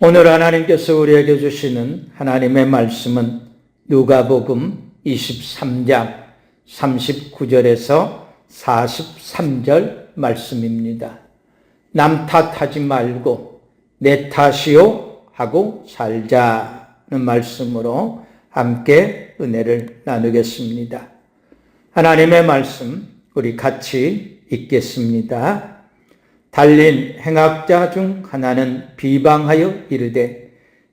오늘 하나님께서 우리에게 주시는 하나님의 말씀은 누가복음 23장 39절에서 43절 말씀입니다. 남 탓하지 말고 내 탓이요 하고 살자는 말씀으로 함께 은혜를 나누겠습니다. 하나님의 말씀 우리 같이 읽겠습니다. 달린 행악자 중 하나는 비방하여 이르되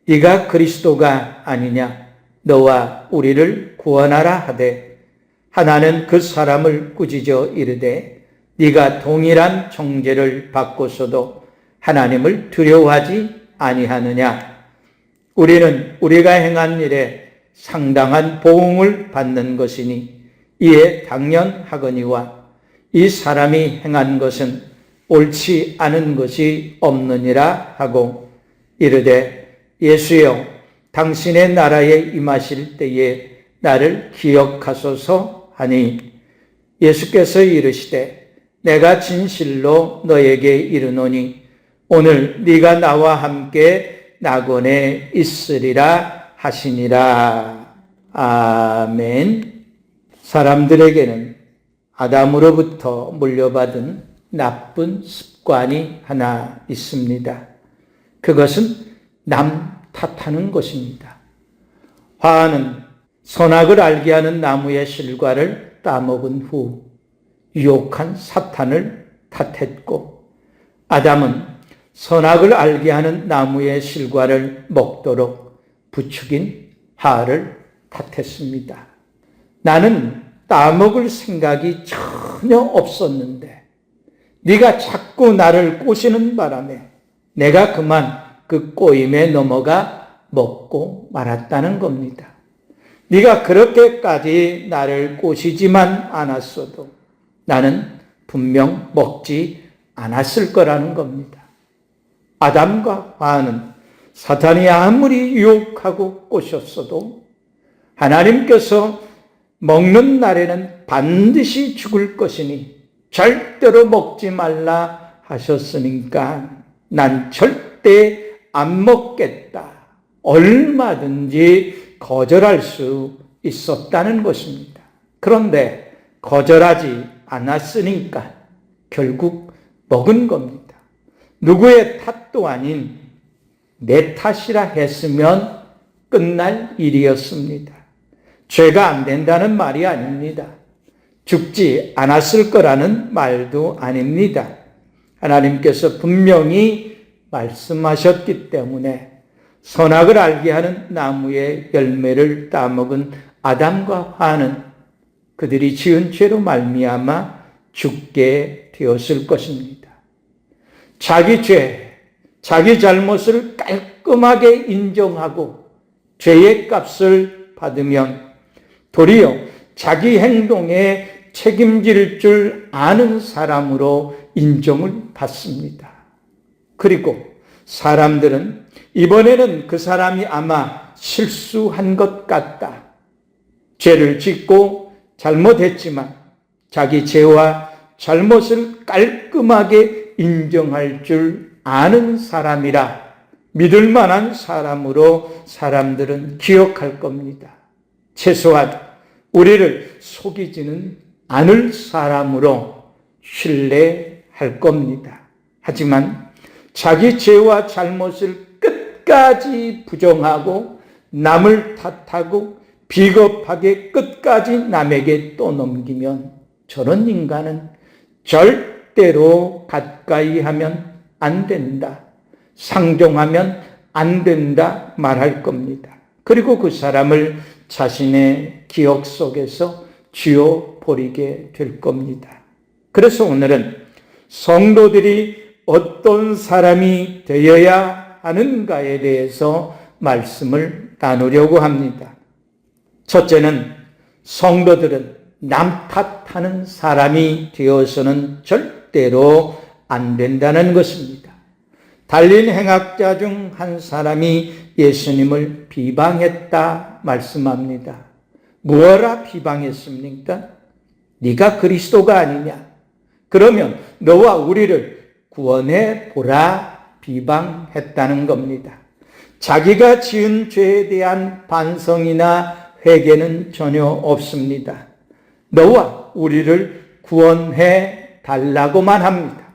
네가 그리스도가 아니냐 너와 우리를 구원하라 하되 하나는 그 사람을 꾸짖어 이르되 네가 동일한 정죄를 받고서도 하나님을 두려워하지 아니하느냐. 우리는 우리가 행한 일에 상당한 보응을 받는 것이니 이에 당연하거니와 이 사람이 행한 것은 옳지 않은 것이 없느니라 하고 이르되 예수여 당신의 나라에 임하실 때에 나를 기억하소서 하니 예수께서 이르시되 내가 진실로 너에게 이르노니 오늘 네가 나와 함께 낙원에 있으리라 하시니라. 아멘. 사람들에게는 아담으로부터 물려받은 나쁜 습관이 하나 있습니다. 그것은 남 탓하는 것입니다. 화하는 선악을 알게 하는 나무의 실과를 따먹은 후 유혹한 사탄을 탓했고, 아담은 선악을 알게 하는 나무의 실과를 먹도록 부추긴 하를 탓했습니다. 나는 따먹을 생각이 전혀 없었는데 네가 자꾸 나를 꼬시는 바람에 내가 그만 그 꼬임에 넘어가 먹고 말았다는 겁니다. 네가 그렇게까지 나를 꼬시지만 않았어도 나는 분명 먹지 않았을 거라는 겁니다. 아담과 하와는 사탄이 아무리 유혹하고 꼬셨어도 하나님께서 먹는 날에는 반드시 죽을 것이니 절대로 먹지 말라 하셨으니까 난 절대 안 먹겠다. 얼마든지 거절할 수 있었다는 것입니다. 그런데 거절하지 않았으니까 결국 먹은 겁니다. 누구의 탓도 아닌 내 탓이라 했으면 끝날 일이었습니다. 죄가 안 된다는 말이 아닙니다. 죽지 않았을 거라는 말도 아닙니다. 하나님께서 분명히 말씀하셨기 때문에 선악을 알게 하는 나무의 열매를 따먹은 아담과 하와는 그들이 지은 죄로 말미암아 죽게 되었을 것입니다. 자기 죄, 자기 잘못을 깔끔하게 인정하고 죄의 값을 받으면 도리어 자기 행동에 책임질 줄 아는 사람으로 인정을 받습니다. 그리고 사람들은 이번에는 그 사람이 아마 실수한 것 같다. 죄를 짓고 잘못했지만 자기 죄와 잘못을 깔끔하게 인정할 줄 아는 사람이라 믿을 만한 사람으로 사람들은 기억할 겁니다. 최소한 우리를 속이지는 않을 사람으로 신뢰할 겁니다. 하지만 자기 죄와 잘못을 끝까지 부정하고 남을 탓하고 비겁하게 끝까지 남에게 떠넘기면 저런 인간은 절대로 가까이 하면 안 된다. 상종하면 안 된다 말할 겁니다. 그리고 그 사람을 자신의 기억 속에서 쥐어버리게 될 겁니다. 그래서 오늘은 성도들이 어떤 사람이 되어야 하는가에 대해서 말씀을 나누려고 합니다. 첫째는 성도들은 남 탓하는 사람이 되어서는 절대로 안 된다는 것입니다. 달린 행악자 중 한 사람이 예수님을 비방했다 말씀합니다. 무엇라 비방했습니까? 네가 그리스도가 아니냐? 그러면 너와 우리를 구원해 보라 비방했다는 겁니다. 자기가 지은 죄에 대한 반성이나 회개는 전혀 없습니다. 너와 우리를 구원해 달라고만 합니다.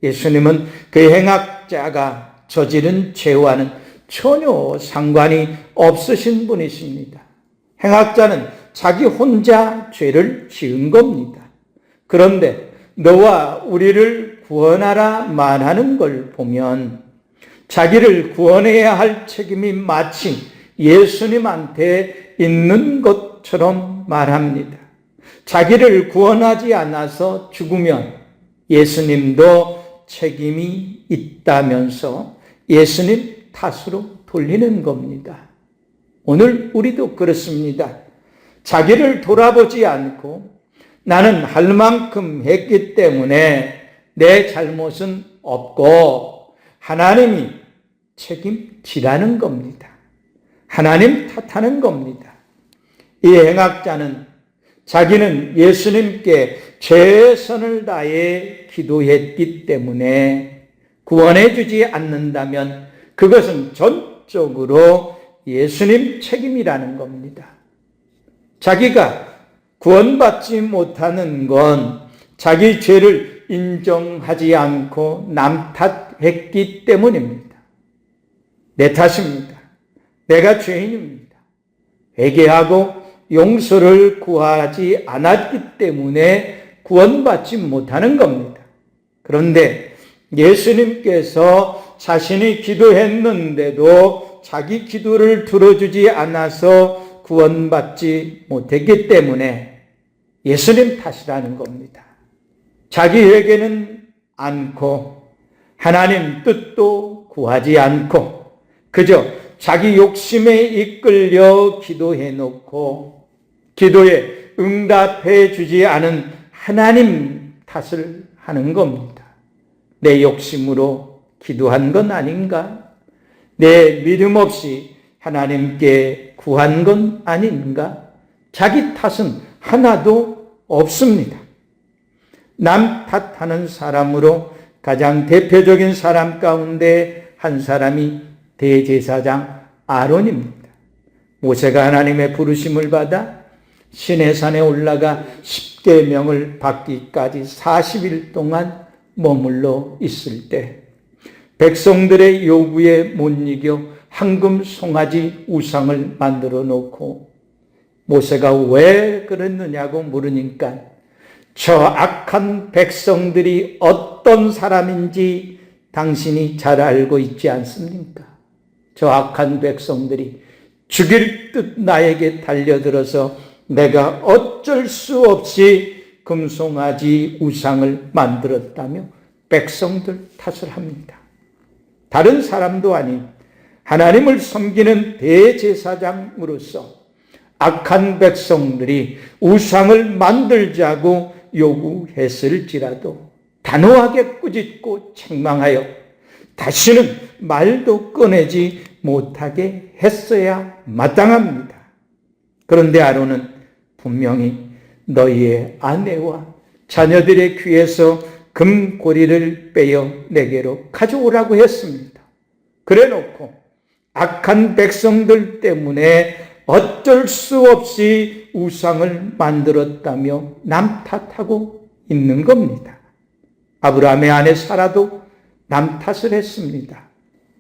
예수님은 그 행악자가 저지른 죄와는 전혀 상관이 없으신 분이십니다. 행악자는 자기 혼자 죄를 지은 겁니다. 그런데 너와 우리를 구원하라 말하는 걸 보면 자기를 구원해야 할 책임이 마치 예수님한테 있는 것처럼 말합니다. 자기를 구원하지 않아서 죽으면 예수님도 책임이 있다면서 예수님 탓으로 돌리는 겁니다. 오늘 우리도 그렇습니다. 자기를 돌아보지 않고 나는 할 만큼 했기 때문에 내 잘못은 없고 하나님이 책임지라는 겁니다. 하나님 탓하는 겁니다. 이 행악자는 자기는 예수님께 최선을 다해 기도했기 때문에 구원해 주지 않는다면 그것은 전적으로 예수님 책임이라는 겁니다. 자기가 구원받지 못하는 건 자기 죄를 인정하지 않고 남 탓했기 때문입니다. 내 탓입니다. 내가 죄인입니다. 회개하고 용서를 구하지 않았기 때문에 구원받지 못하는 겁니다. 그런데 예수님께서 자신이 기도했는데도 자기 기도를 들어주지 않아서 구원받지 못했기 때문에 예수님 탓이라는 겁니다. 자기 회개는 않고 하나님 뜻도 구하지 않고 그저 자기 욕심에 이끌려 기도해놓고 기도에 응답해 주지 않은 하나님 탓을 하는 겁니다. 내 욕심으로 기도한 건 아닌가? 내 믿음 없이 하나님께 구한 건 아닌가? 자기 탓은 하나도 없습니다. 남 탓하는 사람으로 가장 대표적인 사람 가운데 한 사람이 대제사장 아론입니다. 모세가 하나님의 부르심을 받아 시내산에 올라가 십계명을 받기까지 40일 동안 머물러 있을 때 백성들의 요구에 못 이겨 황금 송아지 우상을 만들어 놓고 모세가 왜 그랬느냐고 물으니까 저 악한 백성들이 어떤 사람인지 당신이 잘 알고 있지 않습니까? 저 악한 백성들이 죽일 듯 나에게 달려들어서 내가 어쩔 수 없이 금송아지 우상을 만들었다며 백성들 탓을 합니다. 다른 사람도 아닌 하나님을 섬기는 대제사장으로서 악한 백성들이 우상을 만들자고 요구했을지라도 단호하게 꾸짖고 책망하여 다시는 말도 꺼내지 못하게 했어야 마땅합니다. 그런데 아론은 분명히 너희의 아내와 자녀들의 귀에서 금고리를 빼어 내게로 가져오라고 했습니다. 그래놓고 악한 백성들 때문에 어쩔 수 없이 우상을 만들었다며 남 탓하고 있는 겁니다. 아브라함의 아내 사라도 남 탓을 했습니다.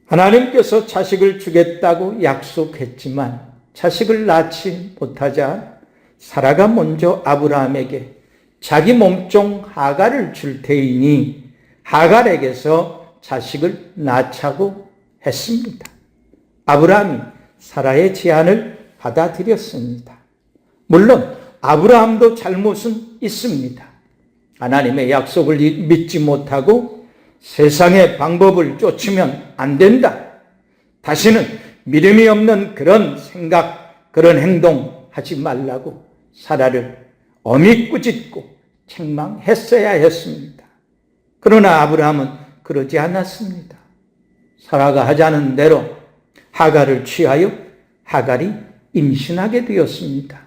하나님께서 자식을 주겠다고 약속했지만 자식을 낳지 못하자 사라가 먼저 아브라함에게 자기 몸종 하갈을 줄 테이니 하갈에게서 자식을 낳자고 했습니다. 아브라함이 사라의 제안을 받아들였습니다. 물론 아브라함도 잘못은 있습니다. 하나님의 약속을 믿지 못하고 세상의 방법을 쫓으면 안 된다. 다시는 믿음이 없는 그런 생각, 그런 행동 하지 말라고 사라를 엄히 꾸짖고 책망했어야 했습니다. 그러나 아브라함은 그러지 않았습니다. 사라가 하자는 대로 하갈을 취하여 하갈이 임신하게 되었습니다.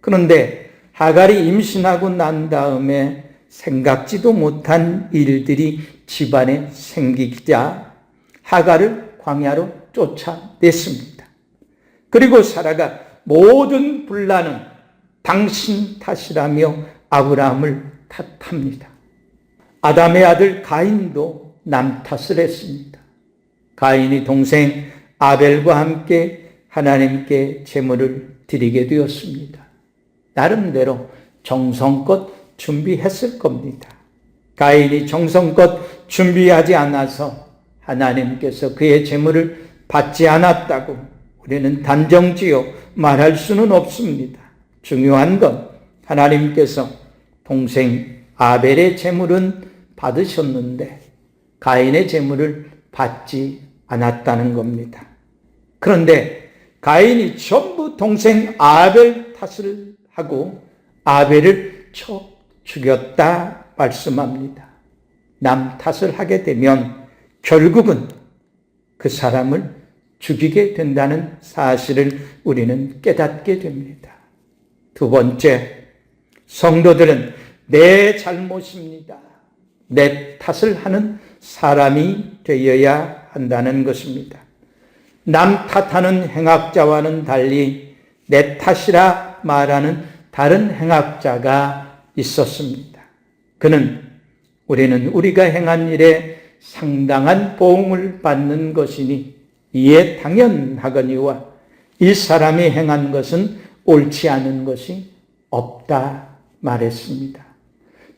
그런데 하갈이 임신하고 난 다음에 생각지도 못한 일들이 집안에 생기자 하갈을 광야로 쫓아냈습니다. 그리고 사라가 모든 분란은 당신 탓이라며 아브라함을 탓합니다. 아담의 아들 가인도 남 탓을 했습니다. 가인이 동생 아벨과 함께 하나님께 제물을 드리게 되었습니다. 나름대로 정성껏 준비했을 겁니다. 가인이 정성껏 준비하지 않아서 하나님께서 그의 제물을 받지 않았다고 우리는 단정지어 말할 수는 없습니다. 중요한 건 하나님께서 동생 아벨의 제물은 받으셨는데 가인의 제물을 받지 않았다는 겁니다. 그런데 가인이 전부 동생 아벨 탓을 하고 아벨을 쳐 죽였다 말씀합니다. 남 탓을 하게 되면 결국은 그 사람을 죽이게 된다는 사실을 우리는 깨닫게 됩니다. 두 번째, 성도들은 내 잘못입니다, 내 탓을 하는 사람이 되어야 한다는 것입니다. 남 탓하는 행악자와는 달리 내 탓이라 말하는 다른 행악자가 있었습니다. 우리는 우리가 행한 일에 상당한 보응을 받는 것이니 이에 당연하거니와 이 사람이 행한 것은 옳지 않은 것이 없다 말했습니다.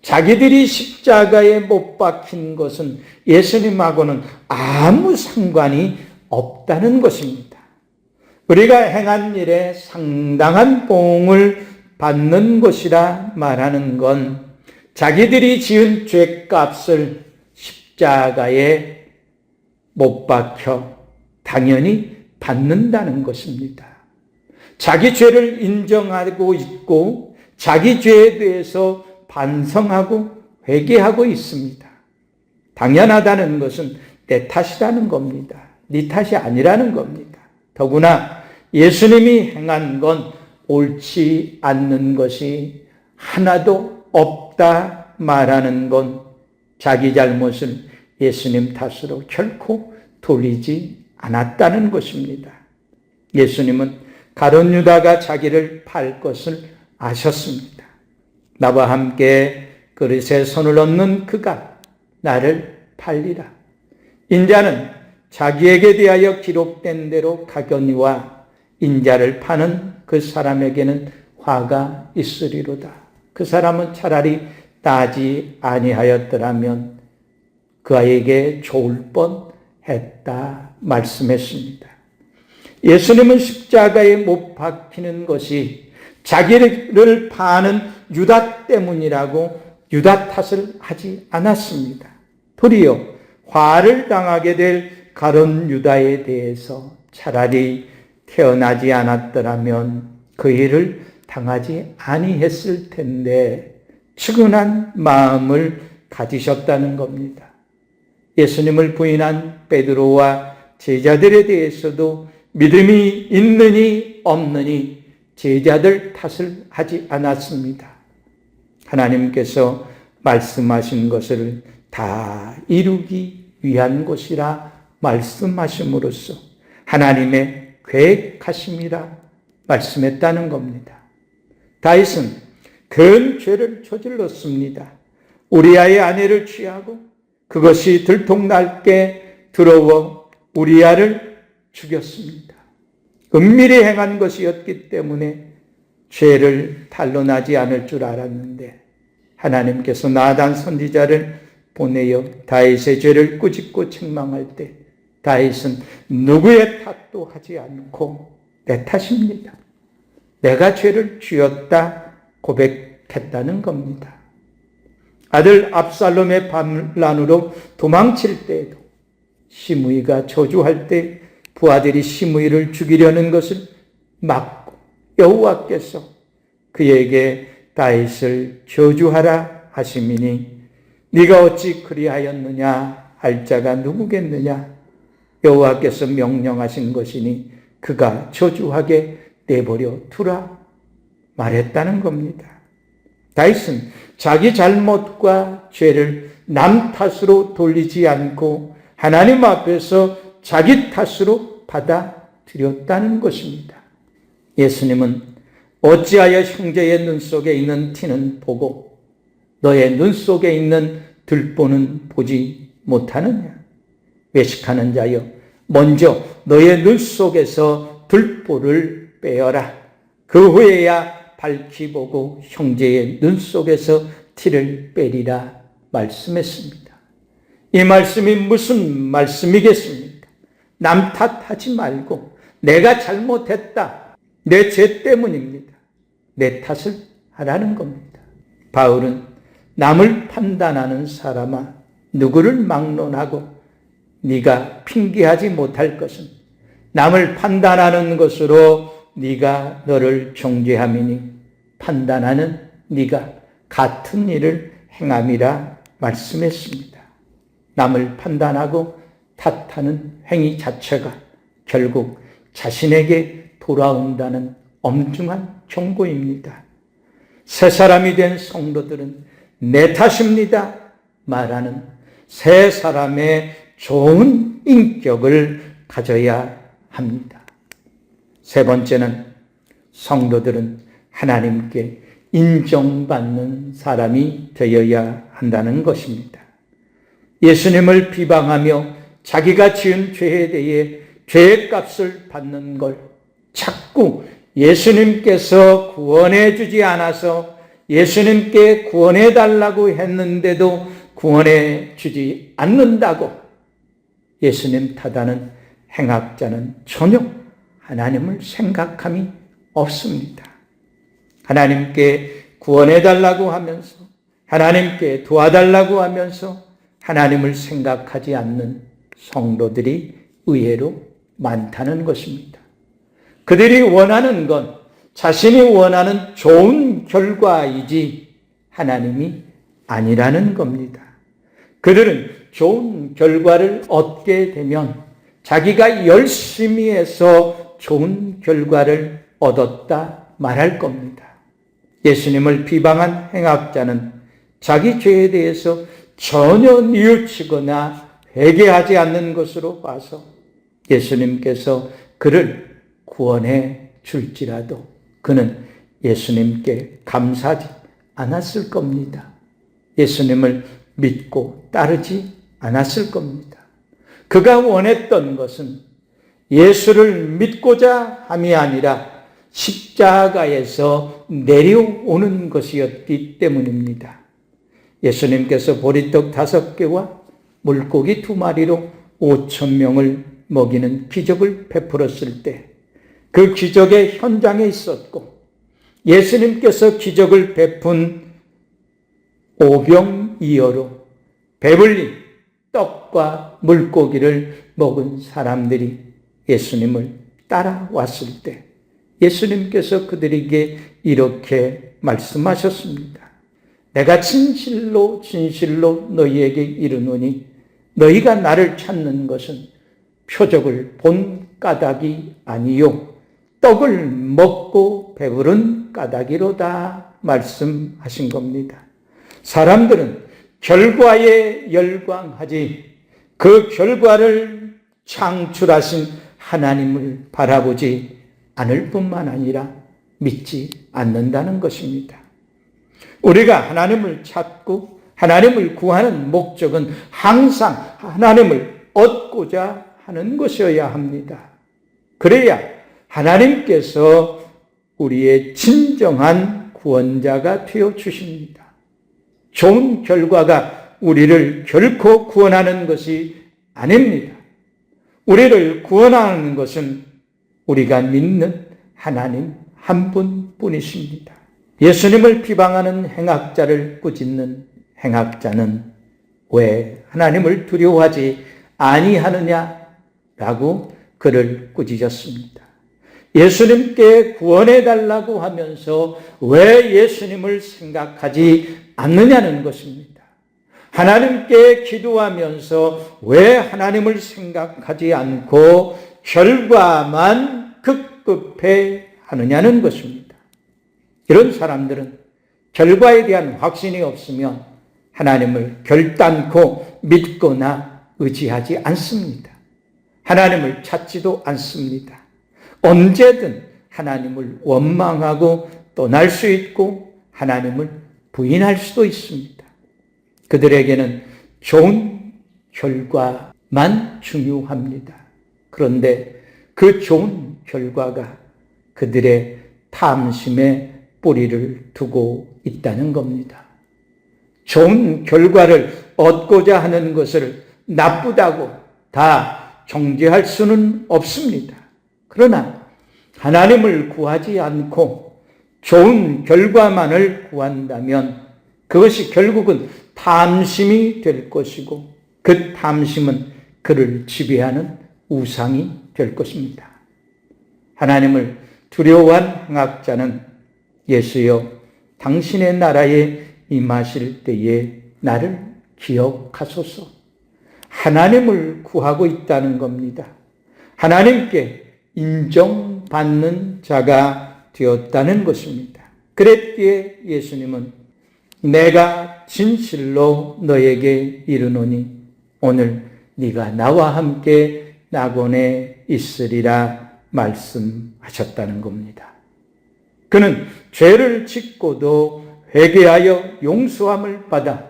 자기들이 십자가에 못 박힌 것은 예수님하고는 아무 상관이 없다는 것입니다. 우리가 행한 일에 상당한 보응을 받는 것이라 말하는 건 자기들이 지은 죄값을 십자가에 못 박혀 당연히 받는다는 것입니다. 자기 죄를 인정하고 있고 자기 죄에 대해서 반성하고 회개하고 있습니다. 당연하다는 것은 내 탓이라는 겁니다. 네 탓이 아니라는 겁니다. 더구나 예수님이 행한 건 옳지 않는 것이 하나도 없다 말하는 건 자기 잘못을 예수님 탓으로 결코 돌리지 않았다는 것입니다. 예수님은 가룟 유다가 자기를 팔 것을 아셨습니다. 나와 함께 그릇에 손을 얹는 그가 나를 팔리라. 인자는 자기에게 대하여 기록된 대로 가거니와 인자를 파는 그 사람에게는 화가 있으리로다. 그 사람은 차라리 따지 아니하였더라면 그에게 좋을 뻔했다 말씀했습니다. 예수님은 십자가에 못 박히는 것이 자기를 파는 유다 때문이라고 유다 탓을 하지 않았습니다. 도리어 화를 당하게 될 가룟 유다에 대해서 차라리 태어나지 않았더라면 그 일을 당하지 아니했을 텐데 측은한 마음을 가지셨다는 겁니다. 예수님을 부인한 베드로와 제자들에 대해서도 믿음이 있느니 없느니 제자들 탓을 하지 않았습니다. 하나님께서 말씀하신 것을 다 이루기 위한 것이라 말씀하심으로써 하나님의 계획하심이라 말씀했다는 겁니다. 다윗은 큰 죄를 저질렀습니다. 우리아의 아내를 취하고 그것이 들통날게 들어워 우리아를 죽였습니다. 은밀히 행한 것이었기 때문에 죄를 탄로나지 않을 줄 알았는데 하나님께서 나단 선지자를 보내어 다윗의 죄를 꾸짖고 책망할 때 다윗은 누구의 탓도 하지 않고 내 탓입니다, 내가 죄를 지었다 고백했다는 겁니다. 아들 압살롬의 반란으로 도망칠 때에도 시므이가 저주할 때 부하들이 시므이를 죽이려는 것을 막고 여호와께서 그에게 다윗을 저주하라 하심이니 네가 어찌 그리하였느냐 할 자가 누구겠느냐. 여호와께서 명령하신 것이니 그가 저주하게 내버려 두라 말했다는 겁니다. 다윗은 자기 잘못과 죄를 남 탓으로 돌리지 않고 하나님 앞에서 자기 탓으로 받아들였다는 것입니다. 예수님은 어찌하여 형제의 눈 속에 있는 티는 보고 너의 눈 속에 있는 들보는 보지 못하느냐? 외식하는 자여, 먼저 너의 눈 속에서 들보를 빼어라. 그 후에야 밝히 보고 형제의 눈 속에서 티를 빼리라 말씀했습니다. 이 말씀이 무슨 말씀이겠습니까? 남 탓하지 말고 내가 잘못했다, 내 죄 때문입니다, 내 탓을 하라는 겁니다. 바울은 남을 판단하는 사람아, 누구를 막론하고 네가 핑계하지 못할 것은 남을 판단하는 것으로 네가 너를 정죄함이니 판단하는 네가 같은 일을 행함이라 말씀했습니다. 남을 판단하고 탓하는 행위 자체가 결국 자신에게 돌아온다는 엄중한 경고입니다. 새 사람이 된 성도들은 내 탓입니다 말하는 새 사람의 좋은 인격을 가져야 합니다. 세 번째는 성도들은 하나님께 인정받는 사람이 되어야 한다는 것입니다. 예수님을 비방하며 자기가 지은 죄에 대해 죄의 값을 받는 걸 자꾸 예수님께서 구원해 주지 않아서 예수님께 구원해 달라고 했는데도 구원해 주지 않는다고 예수님 탓하는 행악자는 전혀 하나님을 생각함이 없습니다. 하나님께 구원해 달라고 하면서 하나님께 도와달라고 하면서 하나님을 생각하지 않는 성도들이 의외로 많다는 것입니다. 그들이 원하는 건 자신이 원하는 좋은 결과이지 하나님이 아니라는 겁니다. 그들은 좋은 결과를 얻게 되면 자기가 열심히 해서 좋은 결과를 얻었다 말할 겁니다. 예수님을 비방한 행악자는 자기 죄에 대해서 전혀 뉘우치거나 회개하지 않는 것으로 봐서 예수님께서 그를 구원해 줄지라도 그는 예수님께 감사하지 않았을 겁니다. 예수님을 믿고 따르지 않았을 겁니다. 그가 원했던 것은 예수를 믿고자 함이 아니라 십자가에서 내려오는 것이었기 때문입니다. 예수님께서 보리떡 5개와 물고기 2마리로 5,000명을 먹이는 기적을 베풀었을 때 그 기적의 현장에 있었고 예수님께서 기적을 베푼 오병이어로 배불린 떡과 물고기를 먹은 사람들이 예수님을 따라왔을 때 예수님께서 그들에게 이렇게 말씀하셨습니다. 내가 진실로 진실로 너희에게 이르노니 너희가 나를 찾는 것은 표적을 본 까닭이 아니요 떡을 먹고 배부른 까닭이로다 말씀하신 겁니다. 사람들은 결과에 열광하지 그 결과를 창출하신 하나님을 바라보지 않을 뿐만 아니라 믿지 않는다는 것입니다. 우리가 하나님을 찾고 하나님을 구하는 목적은 항상 하나님을 얻고자 하는 것이어야 합니다. 그래야 하나님께서 우리의 진정한 구원자가 되어 주십니다. 좋은 결과가 우리를 결코 구원하는 것이 아닙니다. 우리를 구원하는 것은 우리가 믿는 하나님 한 분뿐이십니다. 예수님을 비방하는 행악자를 꾸짖는 행악자는 왜 하나님을 두려워하지 아니하느냐라고 그를 꾸짖었습니다. 예수님께 구원해달라고 하면서 왜 예수님을 생각하지 않느냐는 것입니다. 하나님께 기도하면서 왜 하나님을 생각하지 않고 결과만 급급해 하느냐는 것입니다. 이런 사람들은 결과에 대한 확신이 없으면 하나님을 결단코 믿거나 의지하지 않습니다. 하나님을 찾지도 않습니다. 언제든 하나님을 원망하고 떠날 수 있고 하나님을 부인할 수도 있습니다. 그들에게는 좋은 결과만 중요합니다. 그런데 그 좋은 결과가 그들의 탐심에 뿌리를 두고 있다는 겁니다. 좋은 결과를 얻고자 하는 것을 나쁘다고 다 정죄할 수는 없습니다. 그러나 하나님을 구하지 않고 좋은 결과만을 구한다면 그것이 결국은 탐심이 될 것이고 그 탐심은 그를 지배하는 우상이 될 것입니다. 하나님을 두려워한 행악자는 예수여 당신의 나라에 임하실 때에 나를 기억하소서. 하나님을 구하고 있다는 겁니다. 하나님께 인정받는 자가 되었다는 것입니다. 그랬기에 예수님은 내가 진실로 너에게 이르노니 오늘 네가 나와 함께 낙원에 있으리라 말씀하셨다는 겁니다. 그는 죄를 짓고도 회개하여 용서함을 받아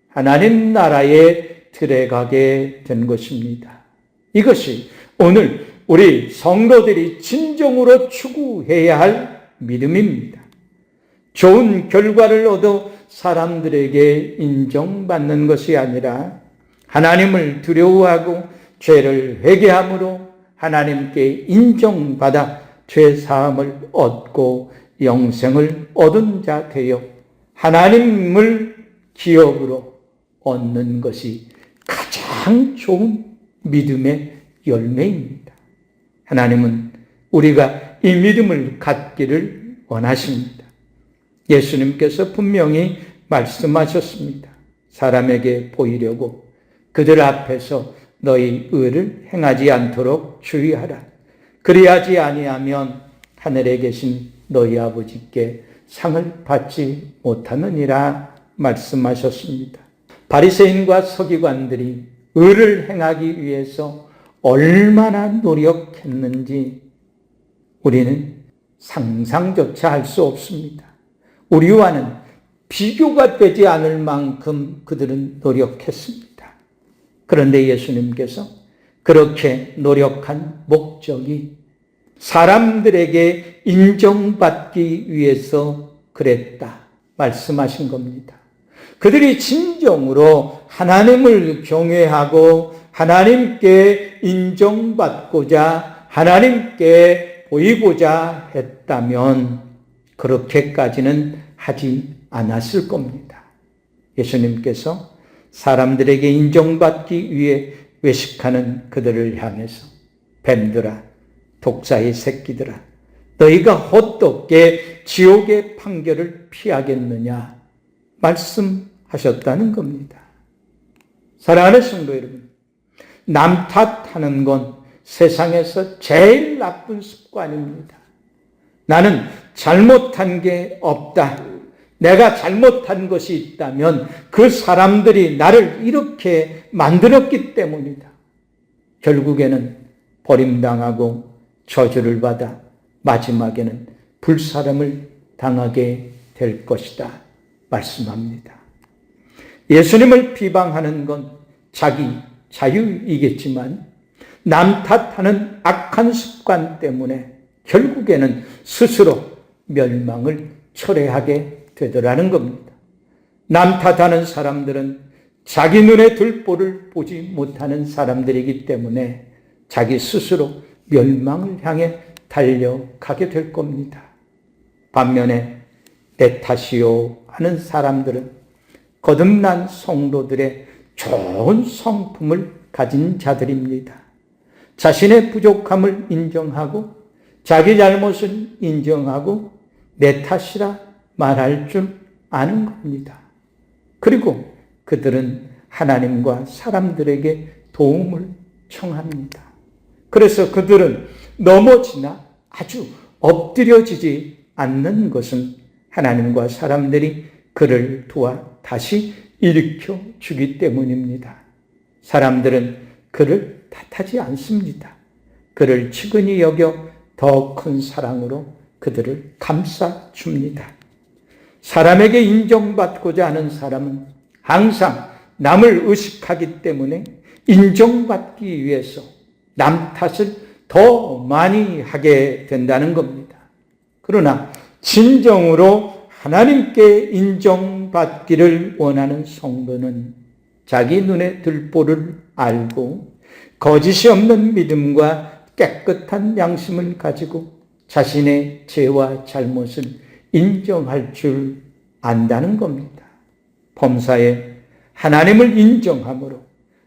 하나님 나라에 들어가게 된 것입니다. 이것이 오늘 우리 성도들이 진정으로 추구해야 할 믿음입니다. 좋은 결과를 얻어 사람들에게 인정받는 것이 아니라 하나님을 두려워하고 죄를 회개함으로 하나님께 인정받아 죄사함을 얻고 영생을 얻은 자 되어 하나님을 기업으로 얻는 것이 가장 좋은 믿음의 열매입니다. 하나님은 우리가 이 믿음을 갖기를 원하십니다. 예수님께서 분명히 말씀하셨습니다. 사람에게 보이려고 그들 앞에서 너희 의를 행하지 않도록 주의하라. 그리하지 아니하면 하늘에 계신 너희 아버지께 상을 받지 못하느니라 말씀하셨습니다. 바리새인과 서기관들이 의를 행하기 위해서 얼마나 노력했는지 우리는 상상조차 할 수 없습니다. 우리와는 비교가 되지 않을 만큼 그들은 노력했습니다. 그런데 예수님께서 그렇게 노력한 목적이 사람들에게 인정받기 위해서 그랬다 말씀하신 겁니다. 그들이 진정으로 하나님을 경외하고 하나님께 인정받고자 하나님께 보이고자 했다면 그렇게까지는 하지 않았을 겁니다. 예수님께서 사람들에게 인정받기 위해 외식하는 그들을 향해서 뱀들아, 독사의 새끼들아, 너희가 어떻게 지옥의 판결을 피하겠느냐 말씀하셨다는 겁니다. 사랑하는 성도 여러분, 남 탓하는 건 세상에서 제일 나쁜 습관입니다. 나는 잘못한 게 없다. 내가 잘못한 것이 있다면 그 사람들이 나를 이렇게 만들었기 때문이다. 결국에는 버림당하고 저주를 받아 마지막에는 불사름을 당하게 될 것이다 말씀합니다. 예수님을 비방하는 건 자기 자유이겠지만 남 탓하는 악한 습관 때문에 결국에는 스스로 멸망을 초래하게 되더라는 겁니다. 남 탓하는 사람들은 자기 눈에 들보를 보지 못하는 사람들이기 때문에 자기 스스로 멸망을 향해 달려가게 될 겁니다. 반면에 내 탓이요 하는 사람들은 거듭난 성도들의 좋은 성품을 가진 자들입니다. 자신의 부족함을 인정하고 자기 잘못을 인정하고 내 탓이라 말할 줄 아는 겁니다. 그리고 그들은 하나님과 사람들에게 도움을 청합니다. 그래서 그들은 넘어지나 아주 엎드려지지 않는 것은 하나님과 사람들이 그를 도와 다시 일으켜 주기 때문입니다. 사람들은 그를 탓하지 않습니다. 그를 측은히 여겨 더 큰 사랑으로 그들을 감싸줍니다. 사람에게 인정받고자 하는 사람은 항상 남을 의식하기 때문에 인정받기 위해서 남 탓을 더 많이 하게 된다는 겁니다. 그러나 진정으로 하나님께 인정받기를 원하는 성도는 자기 눈에 들보를 알고 거짓이 없는 믿음과 깨끗한 양심을 가지고 자신의 죄와 잘못을 인정할 줄 안다는 겁니다. 범사에 하나님을 인정함으로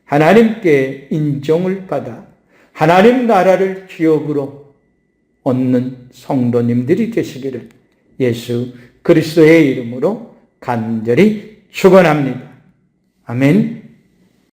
하나님께 인정을 받아 하나님 나라를 기업으로 얻는 성도님들이 되시기를 예수 그리스도의 이름으로 간절히 축원합니다. 아멘.